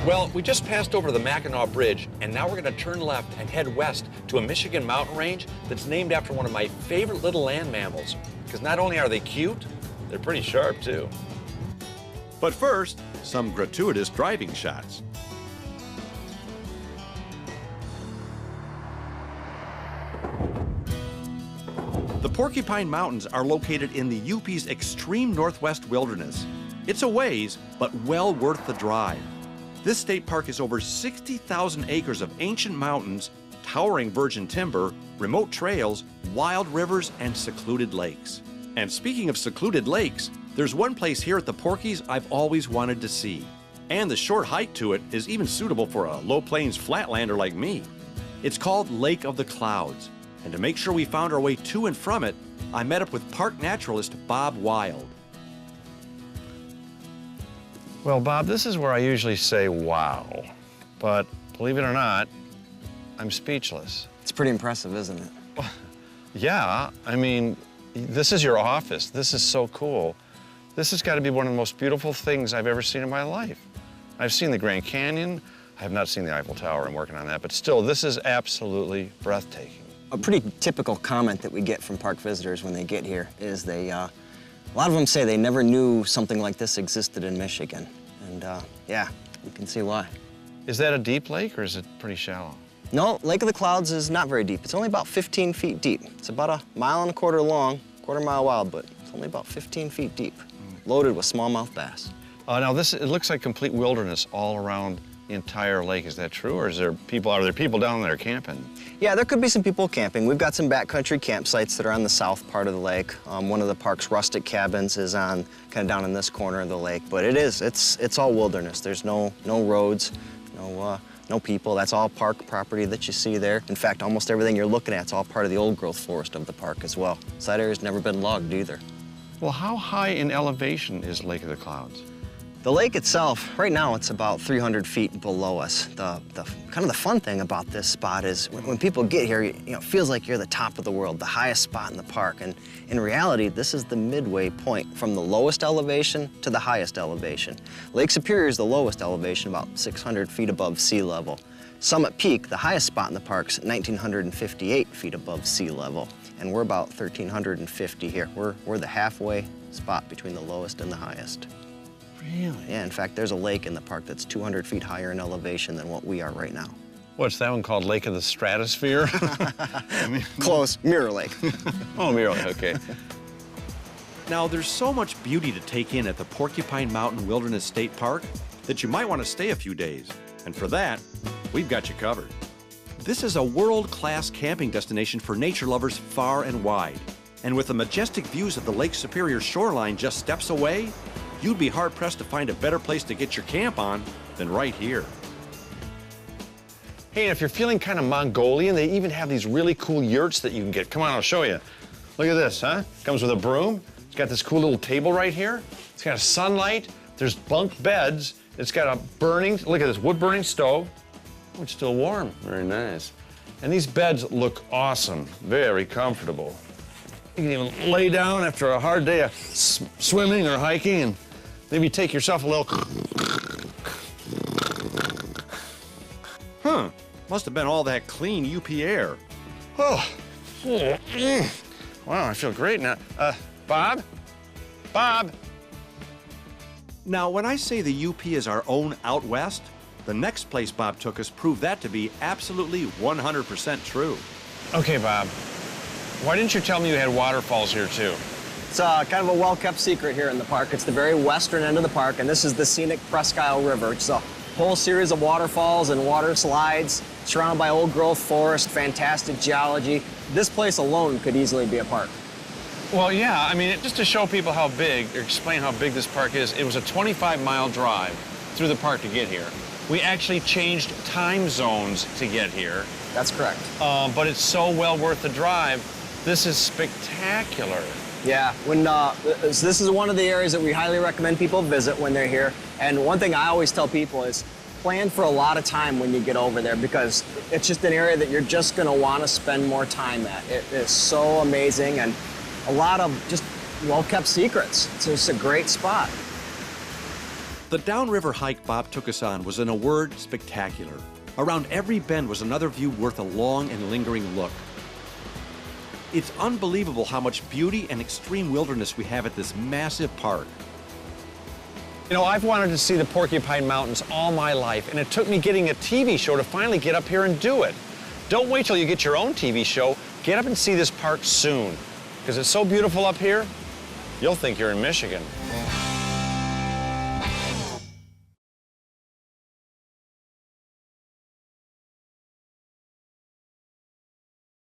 Well, we just passed over the Mackinac Bridge, and now we're going to turn left and head west to a Michigan mountain range that's named after one of my favorite little land mammals. Because not only are they cute, they're pretty sharp, too. But first, some gratuitous driving shots. The Porcupine Mountains are located in the UP's extreme northwest wilderness. It's a ways, but well worth the drive. This state park is over 60,000 acres of ancient mountains, towering virgin timber, remote trails, wild rivers, and secluded lakes. And speaking of secluded lakes, there's one place here at the Porkies I've always wanted to see. And the short hike to it is even suitable for a low plains flatlander like me. It's called Lake of the Clouds. And to make sure we found our way to and from it, I met up with park naturalist Bob Wild. Well, Bob, this is where I usually say wow. But believe it or not, I'm speechless. It's pretty impressive, isn't it? Yeah, I mean, this is your office. This is so cool. This has got to be one of the most beautiful things I've ever seen in my life. I've seen the Grand Canyon. I have not seen the Eiffel Tower. I'm working on that. But still, this is absolutely breathtaking. A pretty typical comment that we get from park visitors when they get here is a lot of them say they never knew something like this existed in Michigan. And yeah, you can see why. Is that a deep lake or is it pretty shallow? No, Lake of the Clouds is not very deep. It's only about 15 feet deep. It's about 1.25 miles long, quarter-mile wide, but it's only about 15 feet deep, loaded with smallmouth bass. Now it looks like complete wilderness all around the entire lake. Is that true, or are there people down there camping? Yeah, there could be some people camping. We've got some backcountry campsites that are on the south part of the lake. One of the park's rustic cabins is on kind of down in this corner of the lake, but it's all wilderness. There's no roads, no people. That's all park property that you see there. In fact, almost everything you're looking at is all part of the old growth forest of the park as well. So that area's never been logged either. Well, how high in elevation is Lake of the Clouds? The lake itself, right now, it's about 300 feet below us. The kind of the fun thing about this spot is when people get here, it feels like you're the top of the world, the highest spot in the park. And in reality, this is the midway point from the lowest elevation to the highest elevation. Lake Superior is the lowest elevation, about 600 feet above sea level. Summit Peak, the highest spot in the park's 1,958 feet above sea level. And we're about 1,350 here. We're the halfway spot between the lowest and the highest. Really? Yeah, in fact, there's a lake in the park that's 200 feet higher in elevation than what we are right now. What's that one called? Lake of the Stratosphere? Close, Mirror Lake. Oh, Mirror Lake, okay. Now, there's so much beauty to take in at the Porcupine Mountain Wilderness State Park that you might want to stay a few days. And for that, we've got you covered. This is a world-class camping destination for nature lovers far and wide. And with the majestic views of the Lake Superior shoreline just steps away, you'd be hard-pressed to find a better place to get your camp on than right here. Hey, and if you're feeling kind of Mongolian, they even have these really cool yurts that you can get. Come on, I'll show you. Look at this, huh? Comes with a broom. It's got this cool little table right here. It's got a sunlight. There's bunk beds. It's got a look at this wood-burning stove. Oh, it's still warm. Very nice. And these beds look awesome, very comfortable. You can even lay down after a hard day of swimming or hiking and maybe take yourself a little. Huh, must have been all that clean UP air. Oh, wow, I feel great now. Bob? Bob? Now, when I say the UP is our own out west, the next place Bob took us proved that to be absolutely 100% true. Okay, Bob. Why didn't you tell me you had waterfalls here, too? It's kind of a well-kept secret here in the park. It's the very western end of the park, and this is the scenic Presque Isle River. It's a whole series of waterfalls and water slides, surrounded by old-growth forest, fantastic geology. This place alone could easily be a park. Well, yeah, I mean, just to show people how big, or explain how big this park is, it was a 25-mile drive through the park to get here. We actually changed time zones to get here. That's correct. But it's so well worth the drive. This is spectacular. Yeah, this is one of the areas that we highly recommend people visit when they're here. And one thing I always tell people is plan for a lot of time when you get over there, because it's just an area that you're just going to want to spend more time at. It is so amazing and a lot of just well-kept secrets. It's just a great spot. The downriver hike Bob took us on was, in a word, spectacular. Around every bend was another view worth a long and lingering look. It's unbelievable how much beauty and extreme wilderness we have at this massive park. You know, I've wanted to see the Porcupine Mountains all my life, and it took me getting a TV show to finally get up here and do it. Don't wait till you get your own TV show. Get up and see this park soon, because it's so beautiful up here, you'll think you're in Michigan.